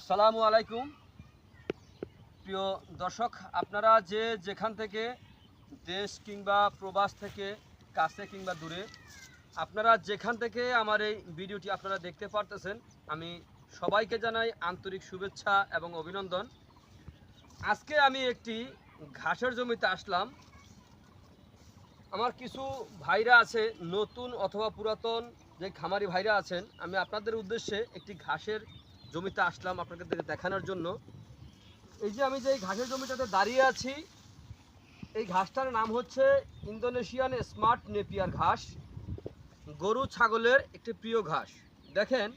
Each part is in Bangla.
আসসালামু আলাইকুম প্রিয় দর্শক, আপনারা যে যেখান থেকে দেশ কিংবা প্রবাস থেকে কাছে কিংবা দূরে আপনারা যেখান থেকে আমার এই ভিডিওটি আপনারা দেখতে পারতেছেন, আমি সবাইকে জানাই আন্তরিক শুভেচ্ছা এবং অভিনন্দন। আজকে আমি একটি ঘাসের জমিতে আসলাম। আমার কিছু ভাইরা আছে, নতুন অথবা পুরাতন যে খামারি ভাইরা আছেন, আমি আপনাদের উদ্দেশ্যে একটি ঘাসের জমিতে আসলাম আপনাদের দেখানোর জন্য। এই যে আমি যে ঘাসের জমিটাতে দাঁড়িয়ে আছি, এই ঘাসটার নাম হচ্ছে ইন্দোনেশিয়ান স্মার্ট নেপিয়ার ঘাস। গরু ছাগলের একটি প্রিয় ঘাস। দেখেন,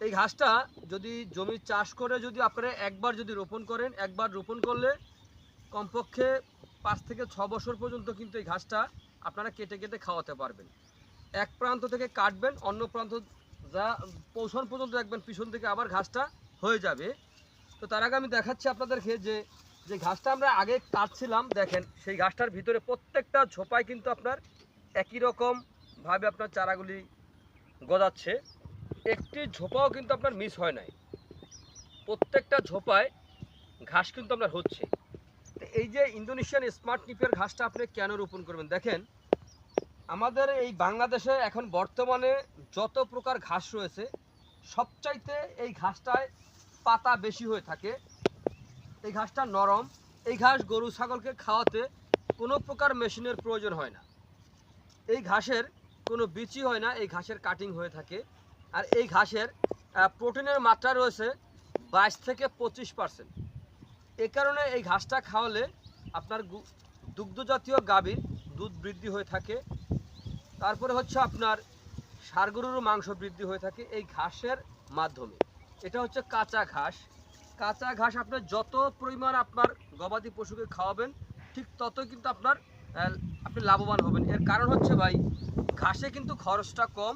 এই ঘাসটা যদি জমি চাষ করে যদি আপনারা একবার যদি রোপণ করেন, একবার রোপণ করলে কমপক্ষে 5 থেকে 6 বছর পর্যন্ত কিন্তু এই ঘাসটা আপনারা কেটে কেটে খাওয়াতে পারবেন। এক প্রান্ত থেকে কাটবেন, অন্য প্রান্ত যা পৌঁছান পর্যন্ত দেখবেন পিছন থেকে আবার ঘাসটা হয়ে যাবে। তো তার আগে আমি দেখাচ্ছি আপনাদেরকে যে যে ঘাসটা আমরা আগে কাটছিলাম, দেখেন সেই ঘাসটার ভিতরে প্রত্যেকটা ঝোপায় কিন্তু আপনার একই রকমভাবে আপনার চারাগুলি গজাচ্ছে। একটি ঝোপাও কিন্তু আপনার মিস হয় নাই, প্রত্যেকটা ঝোপায় ঘাস কিন্তু আপনার হচ্ছে। তো এই যে ইন্দোনেশিয়ান স্মার্ট নিপিয়ার ঘাসটা আপনি কেন রোপণ করবেন, দেখেন আমাদের এই বাংলাদেশে এখন বর্তমানে যত প্রকার ঘাস রয়েছে, সবচাইতে এই ঘাসটায় পাতা বেশি হয়ে থাকে। এই ঘাসটা নরম, এই ঘাস গরু ছাগলকে খাওয়াতে কোনো প্রকার মেশিনের প্রয়োজন হয় না। এই ঘাসের কোনো বিচি হয় না, এই ঘাসের কাটিং হয়ে থাকে। আর এই ঘাসের প্রোটিনের মাত্রা রয়েছে 22 থেকে 25%। এ কারণে এই ঘাসটা খাওয়ালে আপনার দুগ্ধজাতীয় গাভীর দুধ বৃদ্ধি হয়ে থাকে। তারপরে হচ্ছে আপনার ষাঁড় গরুরও মাংস বৃদ্ধি হয়ে থাকে এই ঘাসের মাধ্যমে। এটা হচ্ছে কাঁচা ঘাস। কাঁচা ঘাস আপনার যত পরিমাণ আপনার গবাদি পশুকে খাওয়াবেন, ঠিক ততই কিন্তু আপনি লাভবান হবেন। এর কারণ হচ্ছে ভাই, ঘাসে কিন্তু খরচটা কম,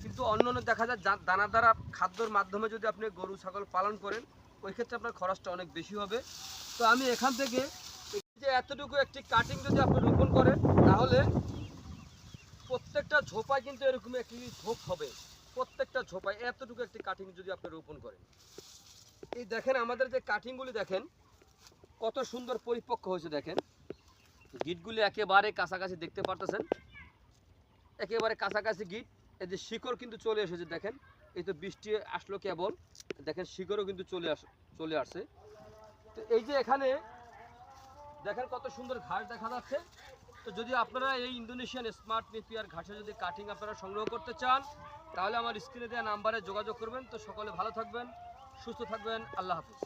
কিন্তু অন্য অন্য দেখা যায় দানাদার খাদ্যর মাধ্যমে যদি আপনি গরু ছাগল পালন করেন, ওই ক্ষেত্রে আপনার খরচটা অনেক বেশি হবে। তো আমি এখান থেকে যে এতটুকু একটি কাটিং যদি আপনি রোপণ করেন, তাহলে প্রত্যেকটা ঝোপায় কিন্তু এরকম একটি ঝোপ হবে। প্রত্যেকটা ঝোপায় এতটুকু একটি কাটিং যদি আপনি রোপণ করেন, এই দেখেন আমাদের যে কাটিংগুলি দেখেন কত সুন্দর পরিপক্ক হয়েছে। দেখেন গিটগুলি একেবারে কাছাকাছি দেখতে পারতেছেন, একেবারে কাছাকাছি গিট। এই যে শিকড় কিন্তু চলে এসেছে, দেখেন এই তো বৃষ্টি আসলো কেবল, দেখেন শিকড়ও কিন্তু চলে আসছে। তো এই যে এখানে দেখেন কত সুন্দর ঘাস দেখা যাচ্ছে। তো যদি আপনারা এই ইন্দোনেশিয়ান স্মার্ট নেপিয়ার ঘাসের যদি কাটিং আপনারা সংগ্রহ করতে চান, তাহলে আমার স্ক্রিনে দেওয়া নাম্বারে যোগাযোগ করবেন। তো সকলে ভালো থাকবেন, সুস্থ থাকবেন, আল্লাহ হাফিজ।